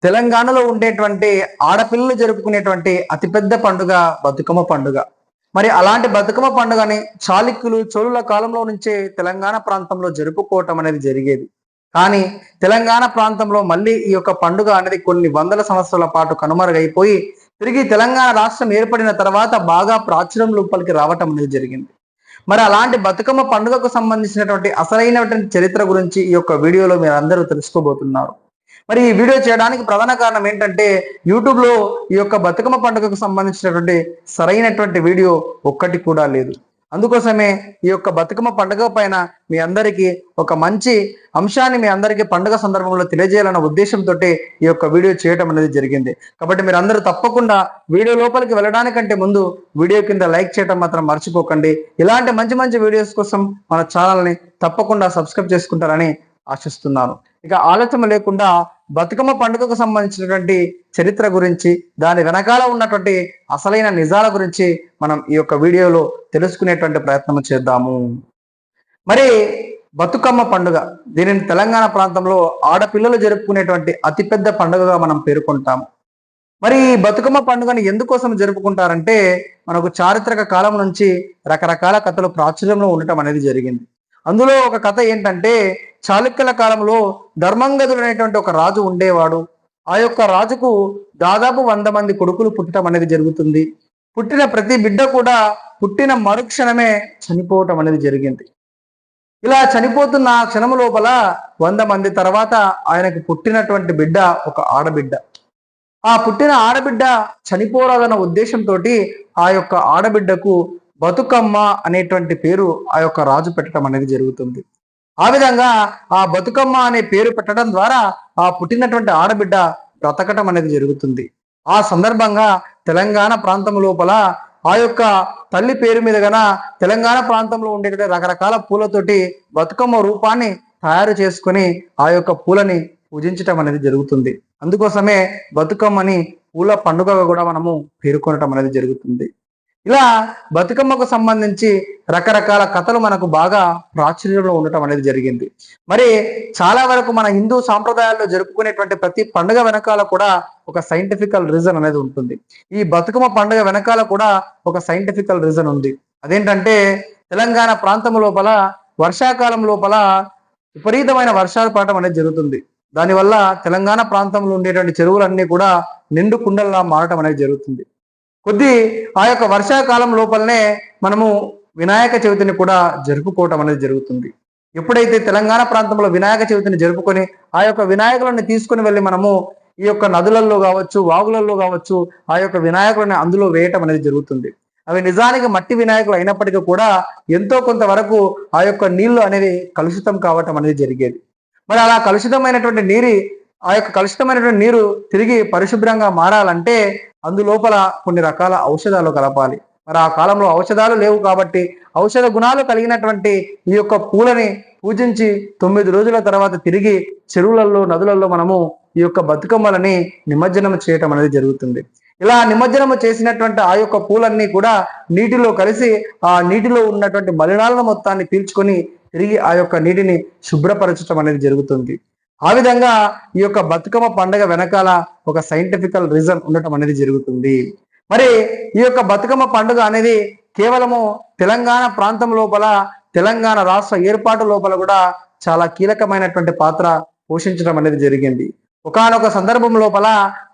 తెలంగాణలో ఉండేటువంటి ఆడపిల్లలు జరుపుకునేటువంటి అతిపెద్ద పండుగ బతుకమ్మ పండుగ. మరి అలాంటి బతుకమ్మ పండుగని చాళుక్యులు, చోళుల కాలంలో నుంచే తెలంగాణ ప్రాంతంలో జరుపుకోవటం అనేది జరిగేది. కానీ తెలంగాణ ప్రాంతంలో మళ్ళీ ఈ యొక్క పండుగ అనేది కొన్ని వందల సంవత్సరాల పాటు కనుమరుగైపోయి తిరిగి తెలంగాణ రాష్ట్రం ఏర్పడిన తర్వాత బాగా ప్రాచుర్యం లోపలికి రావటం అనేది జరిగింది. మరి అలాంటి బతుకమ్మ పండుగకు సంబంధించినటువంటి అసలైనటువంటి చరిత్ర గురించి ఈ యొక్క వీడియోలో మీరు అందరూ తెలుసుకోబోతున్నారు. మరి ఈ వీడియో చేయడానికి ప్రధాన కారణం ఏంటంటే యూట్యూబ్ లో ఈ యొక్క బతుకమ్మ పండుగకు సంబంధించినటువంటి సరైనటువంటి వీడియో ఒక్కటి కూడా లేదు. అందుకోసమే ఈ యొక్క బతుకమ్మ పండుగ పైన మీ అందరికీ ఒక మంచి అంశాన్ని మీ అందరికీ పండుగ సందర్భంలో తెలియజేయాలన్న ఉద్దేశంతో ఈ యొక్క వీడియో చేయడం అనేది జరిగింది. కాబట్టి మీరు అందరూ తప్పకుండా వీడియో లోపలికి వెళ్ళడానికంటే ముందు వీడియో కింద లైక్ చేయడం మాత్రం మర్చిపోకండి. ఇలాంటి మంచి మంచి వీడియోస్ కోసం మన ఛానల్ని తప్పకుండా సబ్స్క్రైబ్ చేసుకుంటారని ఆశిస్తున్నాను. ఇక ఆలస్యం లేకుండా బతుకమ్మ పండుగకు సంబంధించినటువంటి చరిత్ర గురించి, దాని వెనకాల ఉన్నటువంటి అసలైన నిజాల గురించి మనం ఈ యొక్క వీడియోలో తెలుసుకునేటువంటి ప్రయత్నం చేద్దాము. మరి బతుకమ్మ పండుగ, దీనిని తెలంగాణ ప్రాంతంలో ఆడపిల్లలు జరుపుకునేటువంటి అతిపెద్ద పండుగగా మనం పేర్కొంటాము. మరి ఈ బతుకమ్మ పండుగని ఎందుకోసం జరుపుకుంటారంటే, మనకు చారిత్రక కాలం నుంచి రకరకాల కథలు ప్రాచుర్యంలో ఉండటం అనేది జరిగింది. అందులో ఒక కథ ఏంటంటే, చాళుక్యుల కాలంలో ధర్మంగదుడు అనేటువంటి ఒక రాజు ఉండేవాడు. ఆ యొక్క రాజుకు దాదాపు 100 మంది కొడుకులు పుట్టడం అనేది జరుగుతుంది. పుట్టిన ప్రతి బిడ్డ కూడా పుట్టిన మరుక్షణమే చనిపోవటం అనేది జరిగింది. ఇలా చనిపోతున్న క్షణం లోపల 100 మంది తర్వాత ఆయనకు పుట్టినటువంటి బిడ్డ ఒక ఆడబిడ్డ. ఆ పుట్టిన ఆడబిడ్డ చనిపోరాదన్న ఉద్దేశంతో ఆ యొక్క ఆడబిడ్డకు బతుకమ్మ అనేటువంటి పేరు ఆ యొక్క రాజు పెట్టడం అనేది జరుగుతుంది. ఆ విధంగా ఆ బతుకమ్మ అనే పేరు పెట్టడం ద్వారా ఆ పుట్టినటువంటి ఆడబిడ్డ బ్రతకటం అనేది జరుగుతుంది. ఆ సందర్భంగా తెలంగాణ ప్రాంతం లోపల ఆ యొక్క తల్లి పేరు మీద గన తెలంగాణ ప్రాంతంలో ఉండేటువంటి రకరకాల పూలతోటి బతుకమ్మ రూపాన్ని తయారు చేసుకుని ఆ యొక్క పూలని పూజించటం అనేది జరుగుతుంది. అందుకోసమే బతుకమ్మని పూల పండుగగా కూడా మనము పేర్కొనటం అనేది జరుగుతుంది. ఇలా బతుకమ్మకు సంబంధించి రకరకాల కథలు మనకు బాగా ప్రాచుర్యంలో ఉండటం అనేది జరిగింది. మరి చాలా వరకు మన హిందూ సాంప్రదాయాల్లో జరుపుకునేటువంటి ప్రతి పండుగ వెనకాల కూడా ఒక సైంటిఫికల్ రీజన్ అనేది ఉంటుంది. ఈ బతుకమ్మ పండుగ వెనకాల కూడా ఒక సైంటిఫికల్ రీజన్ ఉంది. అదేంటంటే, తెలంగాణ ప్రాంతం లోపల వర్షాకాలం లోపల విపరీతమైన వర్షాలు పడటం అనేది జరుగుతుంది. దానివల్ల తెలంగాణ ప్రాంతంలో ఉండేటువంటి చెరువులన్నీ కూడా నిండు కుండల్లా మారటం అనేది జరుగుతుంది. ఆ యొక్క వర్షాకాలం లోపలనే మనము వినాయక చవితిని కూడా జరుపుకోవటం అనేది జరుగుతుంది. ఎప్పుడైతే తెలంగాణ ప్రాంతంలో వినాయక చవితిని జరుపుకొని ఆ యొక్క వినాయకులను తీసుకుని వెళ్ళి మనము ఈ యొక్క నదులలో కావచ్చు, వాగులలో కావచ్చు, ఆ యొక్క వినాయకులని అందులో వేయటం అనేది జరుగుతుంది. అవి నిజానికి మట్టి వినాయకులు అయినప్పటికీ కూడా ఎంతో కొంతవరకు ఆ యొక్క నీళ్లు అనేది కలుషితం కావటం అనేది జరిగేది. మరి అలా కలుషితమైనటువంటి నీరు తిరిగి పరిశుభ్రంగా మారాలంటే అందులోపల కొన్ని రకాల ఔషధాలు కలపాలి. మరి ఆ కాలంలో ఔషధాలు లేవు కాబట్టి ఔషధ గుణాలు కలిగినటువంటి ఈ యొక్క పూలని పూజించి 9 రోజుల తర్వాత తిరిగి చెరువులలో, నదులలో మనము ఈ యొక్క బతుకమ్మలని నిమజ్జనం చేయటం అనేది జరుగుతుంది. ఇలా నిమజ్జనం చేసినటువంటి ఆ యొక్క పూలన్నీ కూడా నీటిలో కలిసి ఆ నీటిలో ఉన్నటువంటి మలినాలను మొత్తాన్ని పీల్చుకొని తిరిగి ఆ యొక్క నీటిని శుభ్రపరచడం అనేది జరుగుతుంది. ఆ విధంగా ఈ యొక్క బతుకమ్మ పండుగ వెనకాల ఒక సైంటిఫికల్ రీజన్ ఉండటం అనేది జరుగుతుంది. మరి ఈ యొక్క బతుకమ్మ పండుగ అనేది కేవలము తెలంగాణ ప్రాంతం లోపల, తెలంగాణ రాష్ట్ర ఏర్పాటు లోపల కూడా చాలా కీలకమైనటువంటి పాత్ర పోషించడం అనేది జరిగింది. ఒకానొక సందర్భం లోపల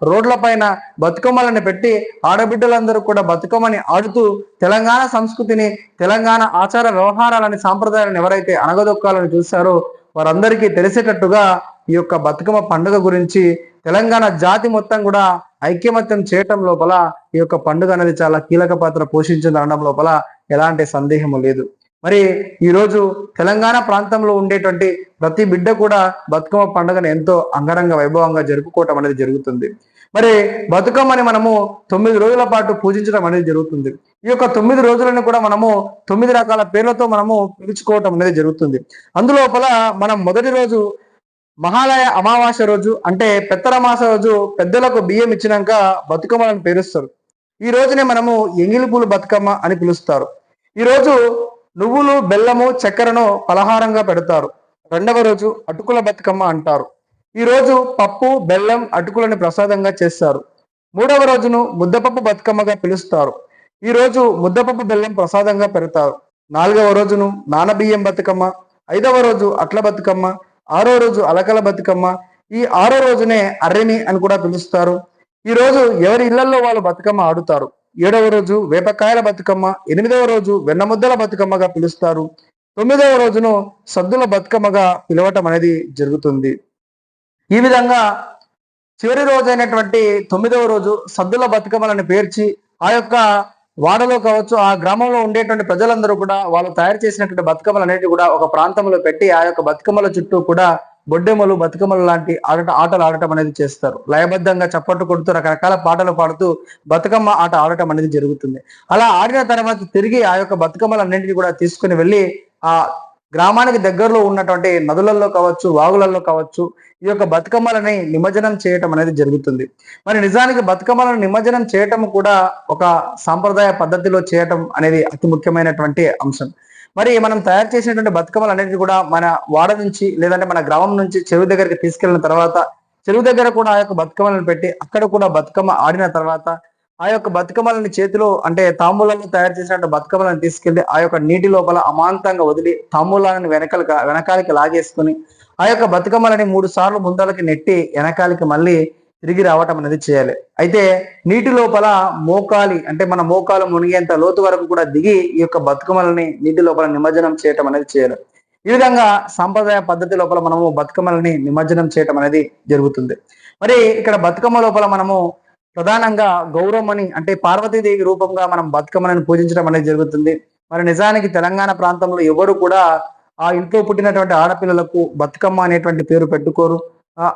రోడ్ల పైన బతుకమ్మలను పెట్టి ఆడబిడ్డలందరూ కూడా బతుకమ్మని ఆడుతూ తెలంగాణ సంస్కృతిని, తెలంగాణ ఆచార వ్యవహారాలని, సాంప్రదాయాలను ఎవరైతే అణగదొక్కాలని చూస్తారో వారందరికీ తెలిసేటట్టుగా ఈ యొక్క బతుకమ్మ పండుగ గురించి తెలంగాణ జాతి మొత్తం కూడా ఐక్యమత్యం చేయటం లోపల ఈ యొక్క పండుగ అనేది చాలా కీలక పాత్ర పోషించింది అనడం లోపల ఎలాంటి సందేహము లేదు. మరి ఈరోజు తెలంగాణ ప్రాంతంలో ఉండేటువంటి ప్రతి బిడ్డ కూడా బతుకమ్మ పండుగను ఎంతో అంగరంగ వైభవంగా జరుపుకోవటం అనేది జరుగుతుంది. మరి బతుకమ్మని మనము 9 రోజుల పాటు పూజించడం అనేది జరుగుతుంది. ఈ యొక్క 9 రోజులను కూడా మనము 9 రకాల పేర్లతో మనము పిలుచుకోవటం అనేది జరుగుతుంది. అందులోపల మనం మొదటి రోజు మహాలయ అమావాస్య రోజు, అంటే పెత్తరమాస రోజు పెద్దలకు బియ్యం ఇచ్చినాక బతుకమ్మలను పేరుస్తారు. ఈ రోజునే మనము ఎంగిలిపూలు బతుకమ్మ అని పిలుస్తారు. ఈ రోజు నువ్వులు, బెల్లము, చక్కెరను పలహారంగా పెడతారు. రెండవ రోజు అటుకుల బతుకమ్మ అంటారు. ఈ రోజు పప్పు, బెల్లం, అటుకులను ప్రసాదంగా చేస్తారు. మూడవ రోజును ముద్దపప్పు బతుకమ్మగా పిలుస్తారు. ఈ రోజు ముద్దపప్పు బెల్లం ప్రసాదంగా పెడతారు. నాలుగవ రోజును నానబియ్యం బతుకమ్మ, ఐదవ రోజు అట్ల బతుకమ్మ, ఆరో రోజు అలకల బతుకమ్మ, ఈ ఆరో రోజునే అర్రెని అని కూడా పిలుస్తారు. ఈ రోజు ఎవరి ఇళ్లలో వాళ్ళు బతుకమ్మ ఆడుతారు. ఏడవ రోజు వేపకాయల బతుకమ్మ, ఎనిమిదవ రోజు వెన్నముద్దల బతుకమ్మగా పిలుస్తారు. తొమ్మిదవ రోజును సద్దుల బతుకమ్మగా పిలవటం అనేది జరుగుతుంది. ఈ విధంగా చివరి రోజైనటువంటి తొమ్మిదవ రోజు సద్దుల బతుకమ్మలను పేర్చి ఆ యొక్క వాడలో కావచ్చు, ఆ గ్రామంలో ఉండేటువంటి ప్రజలందరూ కూడా వాళ్ళు తయారు చేసినటువంటి బతుకమ్మలు అనేటివి కూడా ఒక ప్రాంతంలో పెట్టి ఆ యొక్క బతుకమ్మల చుట్టూ కూడా బొడ్డెమ్మలు, బతుకమ్మలు లాంటి ఆటలు ఆడటం అనేది చేస్తారు. లయబద్ధంగా చప్పట్లు కొడుతూ రకరకాల పాటలు పాడుతూ బతుకమ్మ ఆట ఆడటం అనేది జరుగుతుంది. అలా ఆడిన తర్వాత తిరిగి ఆ యొక్క బతుకమ్మలన్నింటినీ కూడా తీసుకుని వెళ్ళి ఆ గ్రామానికి దగ్గరలో ఉన్నటువంటి నదులలో కావచ్చు, వాగులలో కావచ్చు, ఈ యొక్క బతుకమ్మలని నిమజ్జనం చేయటం అనేది జరుగుతుంది. మరి నిజానికి బతుకమ్మలను నిమజ్జనం చేయటం కూడా ఒక సాంప్రదాయ పద్ధతిలో చేయటం అనేది అతి ముఖ్యమైనటువంటి అంశం. మరి మనం తయారు చేసినటువంటి బతుకమ్మలు అనేది కూడా మన వాడ నుంచి లేదంటే మన గ్రామం నుంచి చెరువు దగ్గరికి తీసుకెళ్లిన తర్వాత చెరువు దగ్గర కూడా ఆ యొక్క బతుకమ్మలను పెట్టి అక్కడ కూడా బతుకమ్మ ఆడిన తర్వాత ఆ యొక్క బతుకమ్మలని చేతిలో అంటే తాంబూలంలో తయారు చేసినట్టు బతుకమ్మలను తీసుకెళ్లి ఆ యొక్క నీటి లోపల అమాంతంగా వదిలి తాంబూలాలను వెనకాలకి లాగేసుకుని ఆ యొక్క బతుకమ్మలని 3 సార్లు ముందలకి నెట్టి వెనకాలకి మళ్ళీ తిరిగి రావటం అనేది చేయాలి. అయితే నీటి లోపల మోకాలి అంటే మన మోకాలు మునిగేంత లోతు వరకు కూడా దిగి ఈ యొక్క బతుకమ్మలని నీటి లోపల నిమజ్జనం చేయటం అనేది చేయాలి. ఈ విధంగా సాంప్రదాయ పద్ధతి లోపల మనము బతుకమ్మలని నిమజ్జనం చేయటం అనేది జరుగుతుంది. మరి ఇక్కడ బతుకమ్మ లోపల మనము ప్రధానంగా గౌరమ్మని అంటే పార్వతీదేవి రూపంగా మనం బతుకమ్మలను పూజించడం అనేది జరుగుతుంది. మరి నిజానికి తెలంగాణ ప్రాంతంలో ఎవరు కూడా ఆ ఇంట్లో పుట్టినటువంటి ఆడపిల్లలకు బతుకమ్మ అనేటువంటి పేరు పెట్టుకోరు.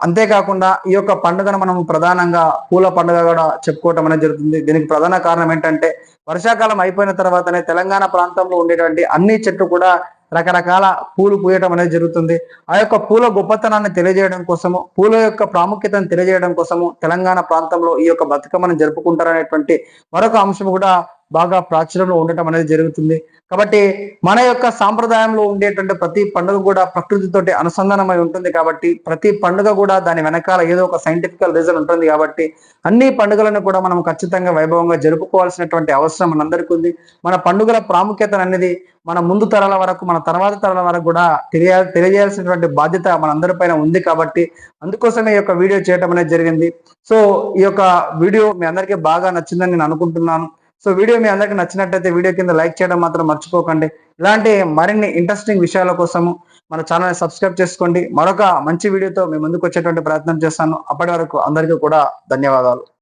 అంతేకాకుండా ఈ యొక్క పండుగను మనం ప్రధానంగా పూల పండుగ కూడా చెప్పుకోవటం అనేది జరుగుతుంది. దీనికి ప్రధాన కారణం ఏంటంటే వర్షాకాలం అయిపోయిన తర్వాతనే తెలంగాణ ప్రాంతంలో ఉండేటువంటి అన్ని చెట్లు కూడా రకరకాల పూలు పూయటం అనేది జరుగుతుంది. ఆ యొక్క పూల గొప్పతనాన్ని తెలియజేయడం కోసము, పూల యొక్క ప్రాముఖ్యతను తెలియజేయడం కోసము తెలంగాణ ప్రాంతంలో ఈ యొక్క బతుకమ్మను జరుపుకుంటారనేటువంటి మరొక అంశం కూడా బాగా ప్రాచుర్యంలో ఉండటం అనేది జరుగుతుంది. కాబట్టి మన యొక్క సాంప్రదాయంలో ఉండేటువంటి ప్రతి పండుగ కూడా ప్రకృతితోటి అనుసంధానమై ఉంటుంది. కాబట్టి ప్రతి పండుగ కూడా దాని వెనకాల ఏదో ఒక సైంటిఫికల్ రీజన్ ఉంటుంది. కాబట్టి అన్ని పండుగలను కూడా మనం ఖచ్చితంగా వైభవంగా జరుపుకోవాల్సినటువంటి అవసరం మనందరికీ ఉంది. మన పండుగల ప్రాముఖ్యత అనేది మన ముందు తరాల వరకు, మన తర్వాత తరాల వరకు కూడా తెలియజేయాల్సినటువంటి బాధ్యత మనందరిపైన ఉంది. కాబట్టి అందుకోసమే ఈ యొక్క వీడియో చేయటం అనేది జరిగింది. సో ఈ యొక్క వీడియో మీ అందరికీ బాగా నచ్చిందని నేను అనుకుంటున్నాను. సో వీడియో మీ అందరికీ నచ్చినట్లయితే వీడియో కింద లైక్ చేయడం మాత్రం మర్చిపోకండి. ఇలాంటి మరిన్ని ఇంట్రెస్టింగ్ విషయాల కోసము మన ఛానల్ని సబ్స్క్రైబ్ చేసుకోండి. మరొక మంచి వీడియోతో మీ ముందుకు వచ్చేటువంటి ప్రయత్నం చేస్తాను. అప్పటి వరకు అందరికీ కూడా ధన్యవాదాలు.